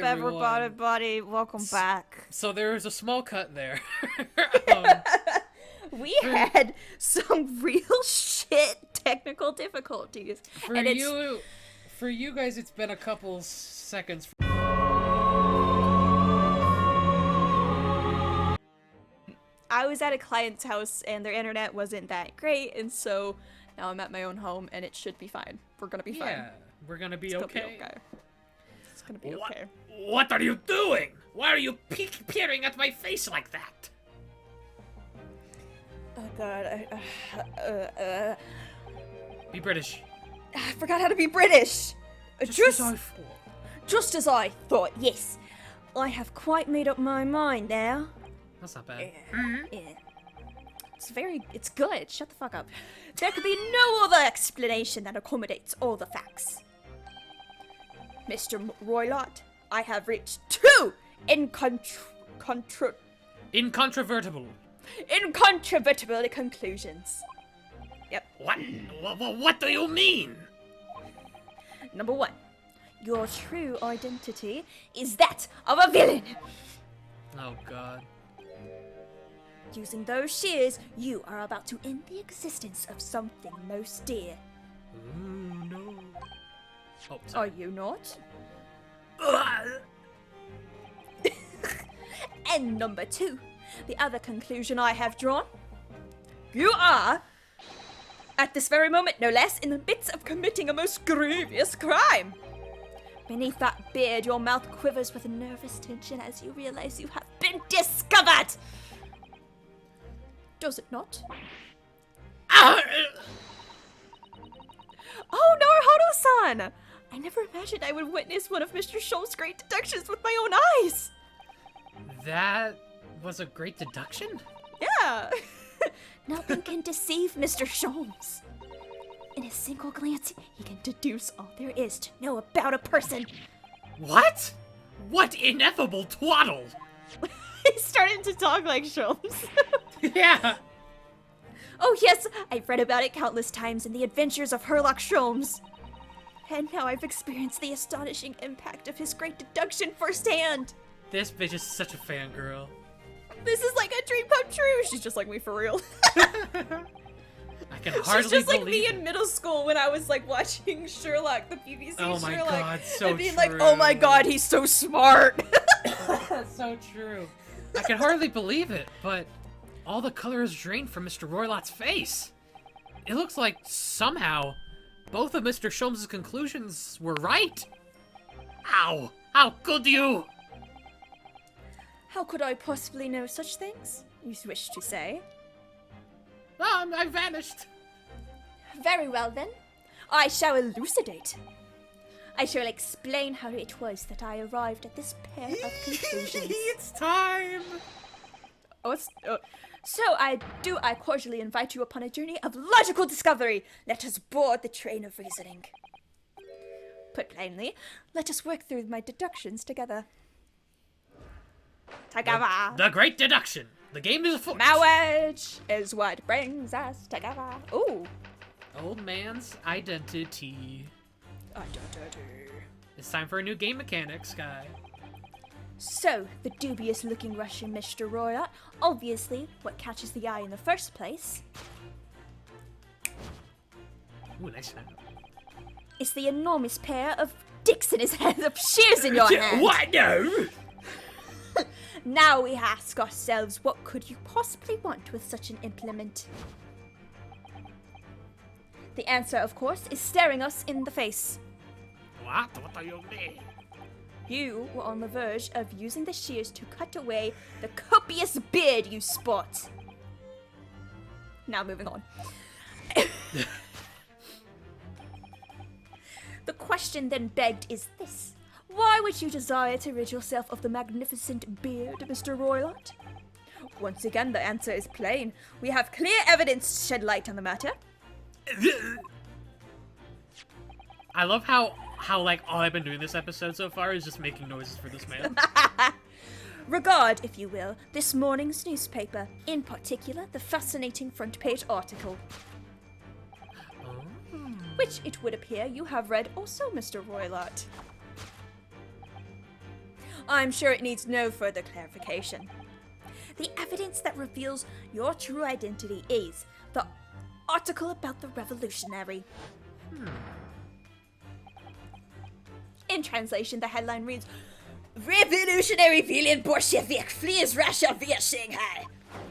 up, everybody? Welcome back. So there was a small cut there. We had some real shit technical difficulties. For you guys, it's been a couple seconds. I was at a client's house and their internet wasn't that great, and so now I'm at my own home and it should be fine. We're gonna be fine. Yeah, we're gonna be okay. It's gonna be okay. What are you doing? Why are you peering at my face like that? Oh god, Be British. I forgot how to be British. Just as I thought. Just as I thought, yes. I have quite made up my mind now. That's not bad. Yeah. It's good. Shut the fuck up. There could be no other explanation that accommodates all the facts. Mr. Roylott, I have reached two incontrovertible conclusions. Yep. What do you mean? Number one, your true identity is that of a villain. Oh god. Using those shears, you are about to end the existence of something most dear. Ooh, no. Oh, Are sorry. you not? And number two, the other conclusion I have drawn. You are, at this very moment no less, in the midst of committing a most grievous crime. Beneath that beard, your mouth quivers with nervous tension as you realize you have been discovered. Does it not? Oh no, Hodo-san! I never imagined I would witness one of Mr. Schultz's great deductions with my own eyes! That was a great deduction? Yeah! Nothing can deceive Mr. Sholmes. In a single glance, he can deduce all there is to know about a person. What? What ineffable twaddle! He's starting to talk like Sholmes. Yeah! Oh yes, I've read about it countless times in the adventures of Herlock Sholmes. And now I've experienced the astonishing impact of his great deduction firsthand. This bitch is such a fangirl. This is like a dream come true. She's just like me for real. I can hardly She's just like believe me in middle school when I was like watching Sherlock, the BBC Oh my Sherlock. god, so and being true. like, oh my god, he's so smart. That's so true. I can hardly believe it, but all the color is drained from Mr. Roylott's face. It looks like somehow both of Mr. Sholmes' conclusions were right. How? How could you? How could I possibly know such things? You wish to say? I vanished. Very well then. I shall elucidate. I shall explain how it was that I arrived at this pair of conclusions. It's time. So I cordially invite you upon a journey of logical discovery. Let us board the train of reasoning. Put plainly, let us work through my deductions together. Together. The great deduction. The game is afoot. Marriage is what brings us together. Ooh. Old man's identity. It's time for a new game mechanic, Sky. So, the dubious-looking Russian Mr. Roya, obviously what catches the eye in the first place, Ooh, nice snap. is the enormous pair of dicks in his head, of shears in your hand. What? No. Now we ask ourselves, what could you possibly want with such an implement? The answer, of course, is staring us in the face. What? What do you mean? You were on the verge of using the shears to cut away the copious beard you sport. Now moving on. The question then begged is this. Why would you desire to rid yourself of the magnificent beard, Mr. Roylott? Once again, the answer is plain. We have clear evidence to shed light on the matter. I love how like all I've been doing this episode so far is just making noises for this man. Regard, if you will, this morning's newspaper, in particular the fascinating front page article. Which it would appear you have read also, Mr. Roylott. I'm sure it needs no further clarification. The evidence that reveals your true identity is the article about the revolutionary. In translation, the headline reads, Revolutionary villain Bolshevik flees Russia via Shanghai.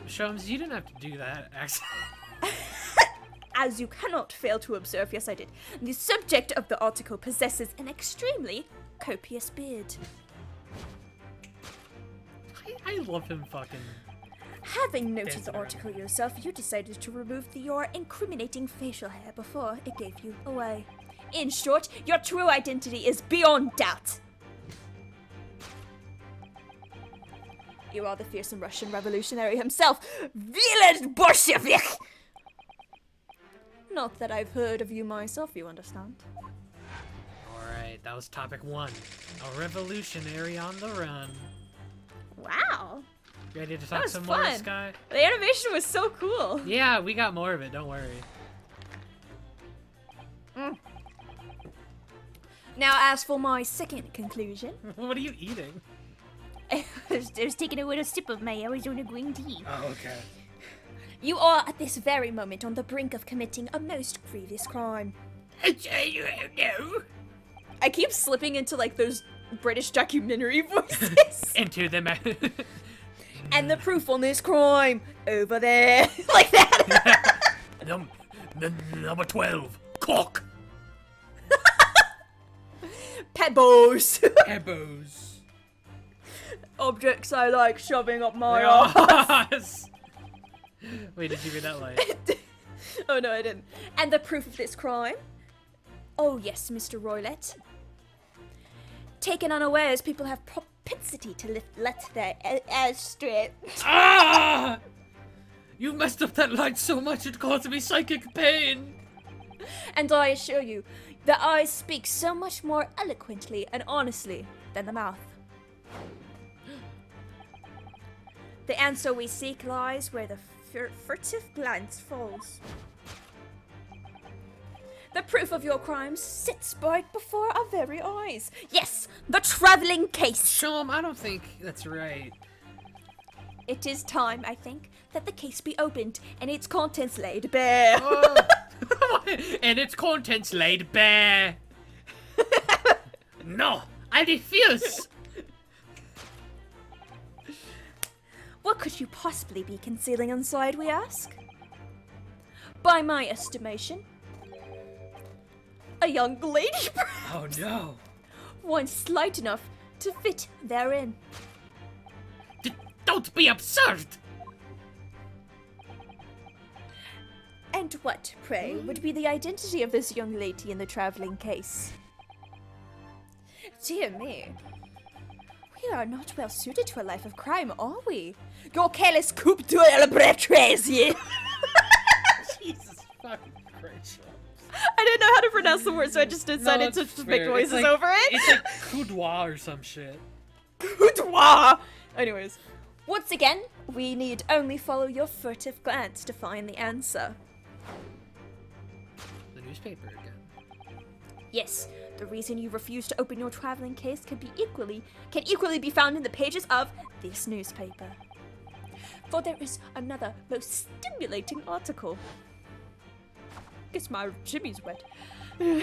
Shums, you didn't have to do that, actually. As you cannot fail to observe, yes I did, the subject of the article possesses an extremely copious beard. I love him fucking... Having noted Dancing the around. article yourself, you decided to remove your incriminating facial hair before it gave you away. In short, your true identity is beyond doubt. You are the fearsome Russian revolutionary himself, villain Bolshevik! Not that I've heard of you myself, you understand. Alright, that was topic 1. A revolutionary on the run. Wow. Ready to That talk was some fun. more, Sky? The animation was so cool. Yeah, we got more of it, don't worry. Now, as for my second conclusion, What are you eating? I was taking a little sip of my Arizona green tea. Oh, okay. You are at this very moment on the brink of committing a most grievous crime. No. I keep slipping into like those British documentary voices. Into the And the proof on this crime over there, like that. Number 12. Cock. Pebbles, Ebos. objects I like shoving up my ass. Yes. Wait, did you read that line? Oh no, I didn't. And the proof of this crime? Oh yes, Mr. Roylett. Taken unawares, people have propensity to let their ass strip. Ah! You messed up that line so much it caused me psychic pain. And I assure you, the eyes speak so much more eloquently and honestly than the mouth. The answer we seek lies where the furtive glance falls. The proof of your crimes sits right before our very eyes. Yes, the traveling case. Shum, I don't think that's right. It is time, I think, that the case be opened and its contents laid bare. Oh. And its contents laid bare. No, I refuse. What could you possibly be concealing inside, we ask? By my estimation, a young lady, Oh no. one slight enough to fit therein. Don't be absurd. And what, pray, would be the identity of this young lady in the traveling case? Dear me. We are not well suited to a life of crime, are we? Your careless coup de crazy. Jesus fucking Christ. I didn't know how to pronounce the word, so I just decided to just make noises over it. It's like coudoir or some shit. Boudoir. Anyways, once again, we need only follow your furtive glance to find the answer. The newspaper again. Yes, the reason you refuse to open your traveling case can equally be found in the pages of this newspaper. For there is another most stimulating article. Guess my Jimmy's wet.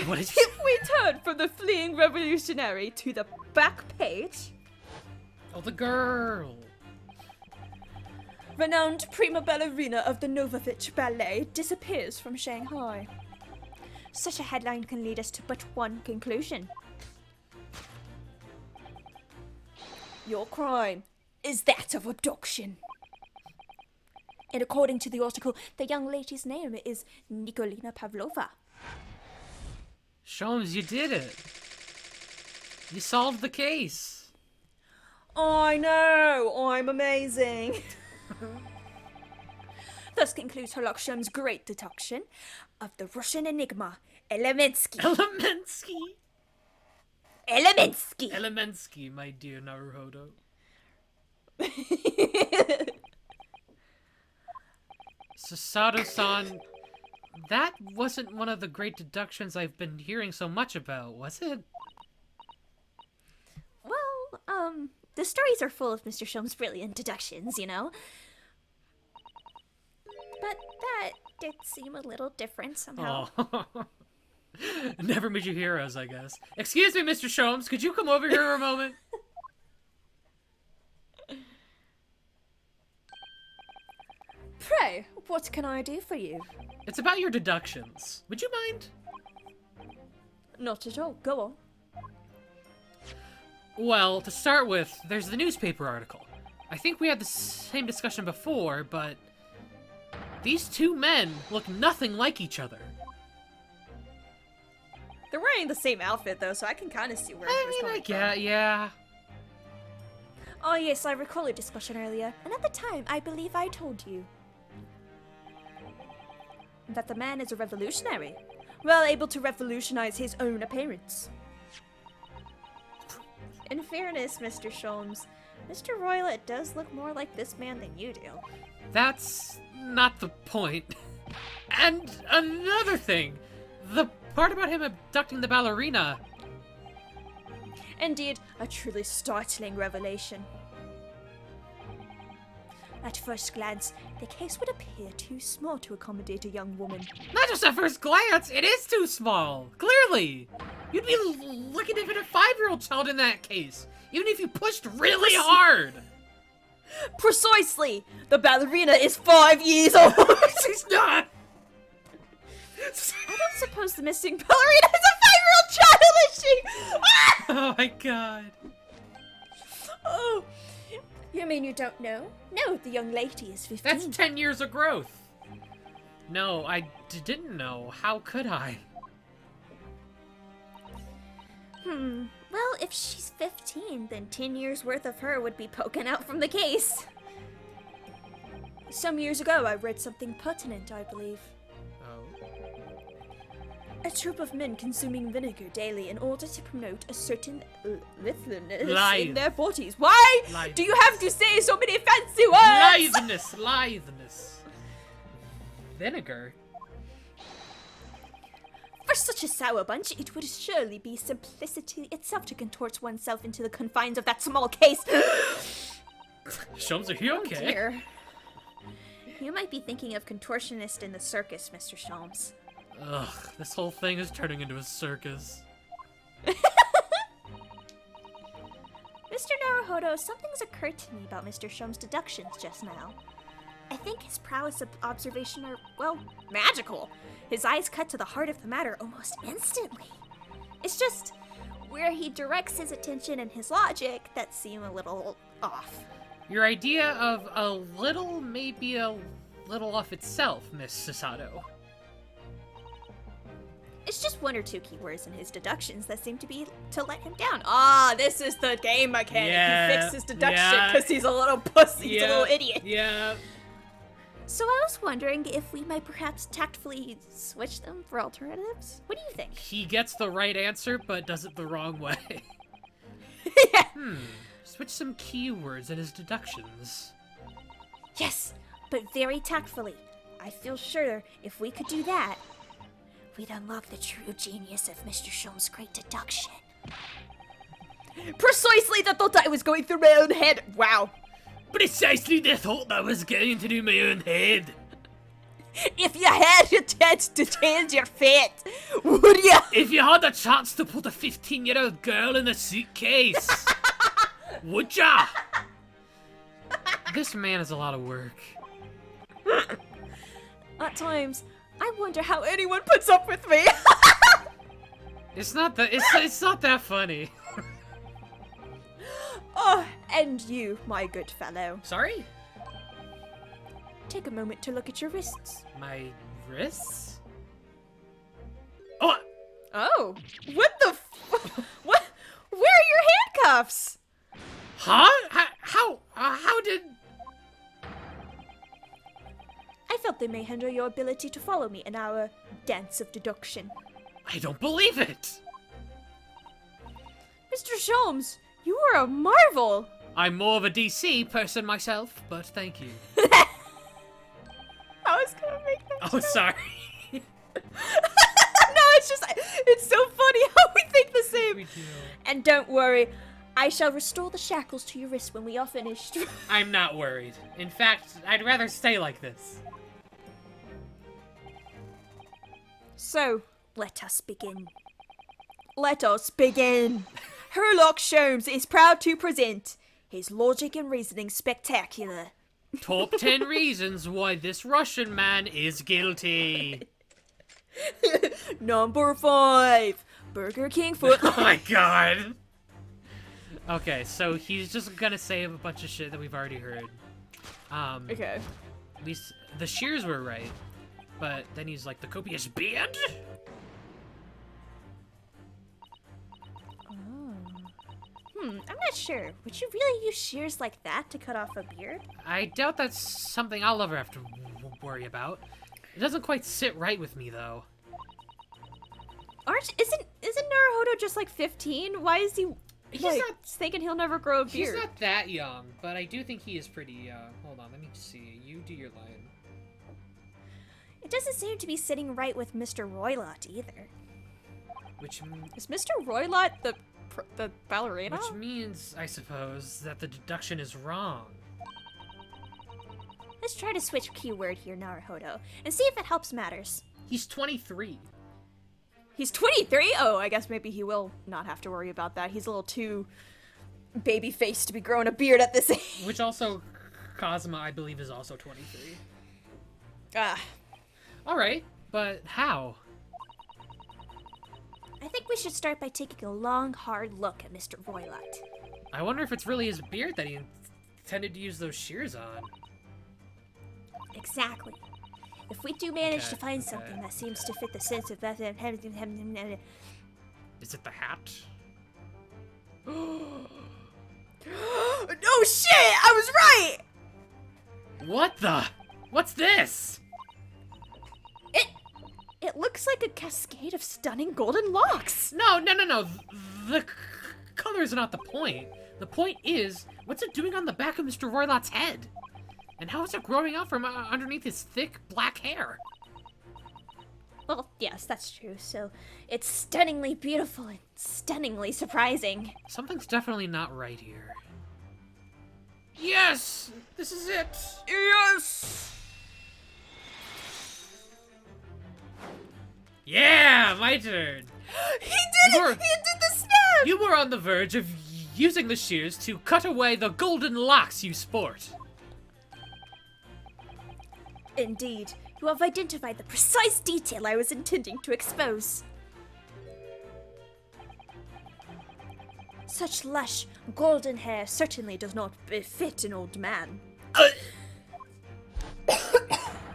What is If we turn from the fleeing revolutionary to the back page, Oh, the girl. renowned prima ballerina of the Novovich Ballet disappears from Shanghai. Such a headline can lead us to but one conclusion. Your crime is that of abduction. And according to the article, the young lady's name is Nikolina Pavlova. Shums, you did it. You solved the case. I know, I'm amazing. Thus concludes Holokshem's great deduction of the Russian enigma, Elemensky. Elemensky! Elemensky, my dear Naruhodo. Sasato-san, that wasn't one of the great deductions I've been hearing so much about, was it? Well, The stories are full of Mr. Sholmes' brilliant deductions, you know? But that did seem a little different somehow. Oh. Never meet your heroes, I guess. Excuse me, Mr. Sholmes, could you come over here for a moment? Pray, what can I do for you? It's about your deductions. Would you mind? Not at all. Go on. Well, to start with, there's the newspaper article. I think we had the same discussion before, but these two men look nothing like each other. They're wearing the same outfit, though, so I can kind of see where it's coming from. Yeah. Oh, yes, I recall a discussion earlier, and at the time, I believe I told you that the man is a revolutionary, well able to revolutionize his own appearance. In fairness, Mr. Sholmes, Mr. Roylott does look more like this man than you do. That's not the point. And another thing, the part about him abducting the ballerina. Indeed, a truly startling revelation. At first glance, the case would appear too small to accommodate a young woman. Not just at first glance, it is too small. Clearly. You'd be looking at even a 5-year-old child in that case, even if you pushed really hard. Precisely! The ballerina is 5 years old! She's not! I don't suppose the missing ballerina is a 5-year-old child, is she? Ah! Oh my god. Oh, you mean you don't know? No, the young lady is 15. That's 10 years of growth. No, I didn't know. How could I? Well, if she's 15, then 10 years worth of her would be poking out from the case. Some years ago, I read something pertinent, I believe. Oh. A troop of men consuming vinegar daily in order to promote a certain litheness Live. in their bodies. Why Live. do you have to say so many fancy words? Litheness. Vinegar? For such a sour bunch, it would surely be simplicity itself to contort oneself into the confines of that small case. Sholmes, are you okay? Oh dear. You might be thinking of contortionist in the circus, Mr. Sholmes. Ugh, this whole thing is turning into a circus. Mr. Naruhodo, something's occurred to me about Mr. Sholmes' deductions just now. I think his prowess of observation are, well, magical. His eyes cut to the heart of the matter almost instantly. It's just where he directs his attention and his logic that seem a little off. Your idea of a little may be a little off itself, Miss Sasato. It's just one or two keywords in his deductions that seem to let him down. Ah, this is the game mechanic. Yeah, He fixes deduction yeah. because he's a little pussy. He's a little idiot. Yeah. So I was wondering if we might perhaps tactfully switch them for alternatives? What do you think? He gets the right answer, but does it the wrong way. Yeah. Switch some keywords in his deductions. Yes, but very tactfully. I feel sure if we could do that, we'd unlock the true genius of Mr. Sholmes' great deduction. Precisely the thought I was going through my own head. Wow. Precisely the thought I was going to do my own head. If you had a chance to change your fate, would you? If you had a chance to put a 15-year-old girl in a suitcase, would ya? This man is a lot of work. At times, I wonder how anyone puts up with me. It's not that. It's not that funny. Oh, and you, my good fellow. Sorry? Take a moment to look at your wrists. My wrists? Oh, Oh, what the what? Where are your handcuffs? huh? How did... I felt they may hinder your ability to follow me in our dance of deduction. I don't believe it. Mr. Sholmes, you are a marvel. I'm more of a DC person myself, but thank you. I was gonna make that Oh, joke. sorry. No, it's so funny how we think the same. We do. And don't worry, I shall restore the shackles to your wrist when we are finished. I'm not worried. In fact, I'd rather stay like this. So, let us begin. Let us begin. Herlock Sholmes is proud to present his logic and reasoning spectacular. Top 10 reasons why this Russian man is guilty. Number 5. Burger King foot. Oh my god. Okay, so he's just gonna say a bunch of shit that we've already heard. Okay. At least the shears were right. But then he's like, the copious beard? I'm not sure. Would you really use shears like that to cut off a beard? I doubt that's something I'll ever have to worry about. It doesn't quite sit right with me, though. Isn't Naruhodo just like 15? Why is he He's like, not- thinking he'll never grow a He's beard? not that young, but I do think he is pretty young. Hold on, let me see. You do your line. It doesn't seem to be sitting right with Mr. Roylott either. Which Is Mr. Roylott the ballerina? Which means, I suppose, that the deduction is wrong. Let's try to switch keyword here, Naruhodo, and see if it helps matters. He's 23. He's 23? Oh, I guess maybe he will not have to worry about that. He's a little too baby-faced to be growing a beard at this age. Which also, Cosma, I believe, is also 23. Ah. Alright, but how? I think we should start by taking a long, hard look at Mr. Roylott. I wonder if it's really his beard that he intended to use those shears on. Exactly. If we do manage Okay, to find okay. something that seems to fit the sense of that... Is it the hat? Oh shit! I was right! What the? What's this? It looks like a cascade of stunning golden locks. No. The color's not the point. The point is, what's it doing on the back of Mr. Roylott's head? And how is it growing out from underneath his thick black hair? Well, yes, that's true. So, it's stunningly beautiful and stunningly surprising. Something's definitely not right here. Yes! This is it! Yes! Yeah, my turn! He did You're- it! He did the snap! You were on the verge of using the shears to cut away the golden locks you sport. Indeed, you have identified the precise detail I was intending to expose. Such lush, golden hair certainly does not befit an old man.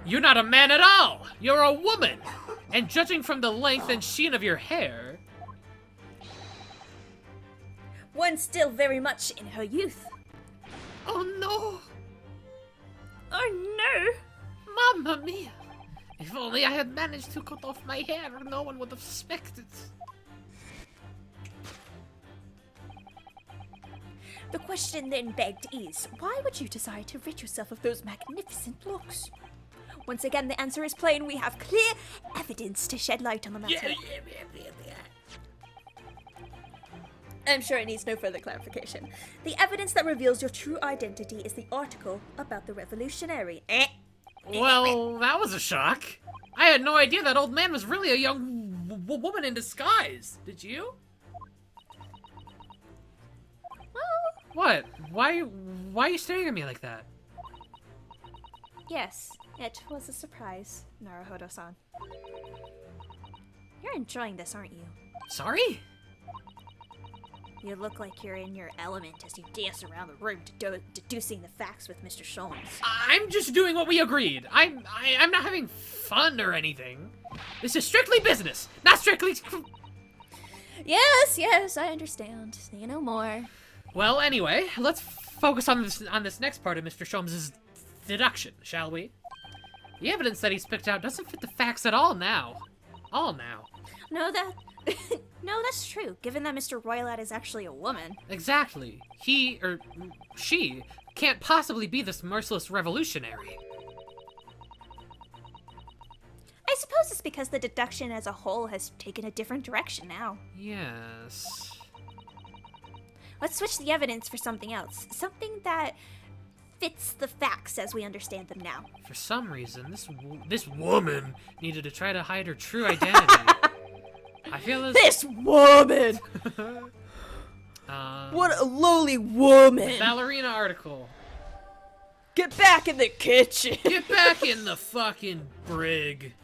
You're not a man at all! You're a woman! And judging from the length and sheen of your hair... One still very much in her youth. Oh no! Oh no! Mamma mia! If only I had managed to cut off my hair, no one would have suspected. The question then begged is, why would you desire to rid yourself of those magnificent locks? Once again, the answer is plain. We have clear evidence to shed light on the matter. I'm sure it needs no further clarification. The evidence that reveals your true identity is the article about the revolutionary. Well, that was a shock. I had no idea that old man was really a young woman in disguise. Did you? Well, What? Why are you staring at me like that? yes, it was a surprise, Naruhodo-san. You're enjoying this, aren't you? Sorry? You look like you're in your element as you dance around the room deducing the facts with Mr. Sholmes. I'm just doing what we agreed. I'm not having fun or anything. This is strictly business, not strictly... Yes, I understand. Say no more. Well, anyway, let's focus on this next part of Mr. Sholmes' deduction, shall we? The evidence that he's picked out doesn't fit the facts at all now. No, that's true, given that Mr. Roylott is actually a woman. Exactly. He, or she, can't possibly be this merciless revolutionary. I suppose it's because the deduction as a whole has taken a different direction now. Yes. Let's switch the evidence for something else. Something that fits the facts as we understand them now. For some reason, this woman needed to try to hide her true identity. I feel as... This woman! What a lowly woman! Ballerina article. Get back in the kitchen! Get back in the fucking brig.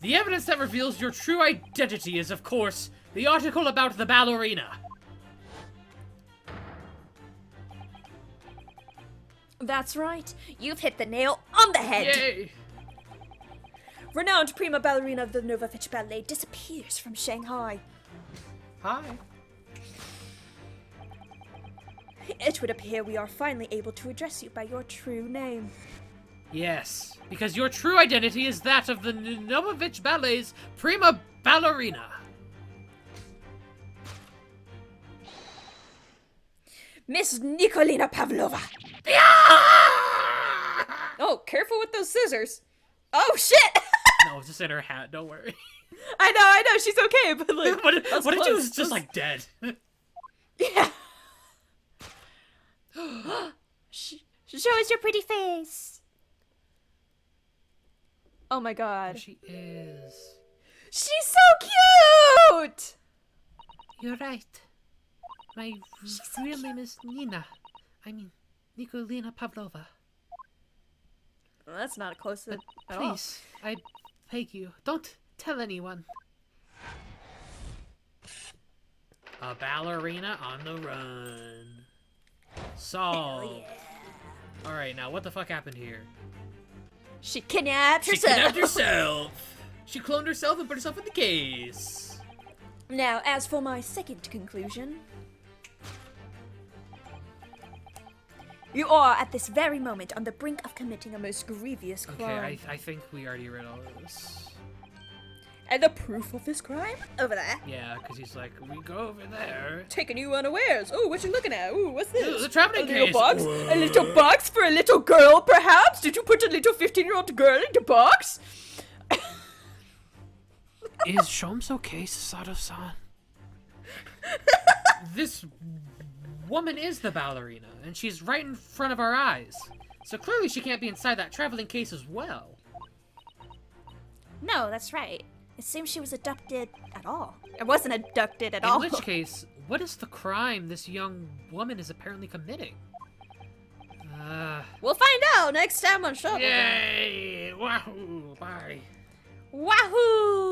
The evidence that reveals your true identity is, of course, the article about the ballerina. That's right. You've hit the nail on the head. Yay! Renowned prima ballerina of the Novovich Ballet disappears from Shanghai. Hi. It would appear we are finally able to address you by your true name. Yes, because your true identity is that of the Novovich Ballet's prima ballerina. Miss Nikolina Pavlova. Oh, careful with those scissors. Oh, shit! No, it's just in her hat, don't worry. I know, she's okay, but like... what if she was just, like, dead? Yeah. Show us your pretty face. Oh my god. She is. She's so cute! You're right. My real name is Nina. I mean, Nikolina Pavlova. Well, that's not close But at all. please, I beg you, don't tell anyone. A ballerina on the run. Solved. Alright, now what the fuck happened here? She kidnapped She herself. kidnapped herself! She cloned herself and put herself in the case. Now, as for my second conclusion, you are at this very moment on the brink of committing a most grievous crime. Okay, I think we already read all of this. And the proof of this crime? Over there. Yeah, because he's like, we go over there. Taking you unawares. Oh, what you looking at? Ooh, what's this? The traveling a little case. box? Whoa. A little box for a little girl, perhaps? Did you put a little 15-year-old girl in the box? Is Shoms okay, Sasato-san? This woman is the ballerina, and she's right in front of our eyes. So clearly she can't be inside that traveling case as well. No, that's right. It seems she was abducted at all. It wasn't abducted at all. In which case, what is the crime this young woman is apparently committing? We'll find out next time on Shovel. Yay! Wahoo! Bye. Wahoo!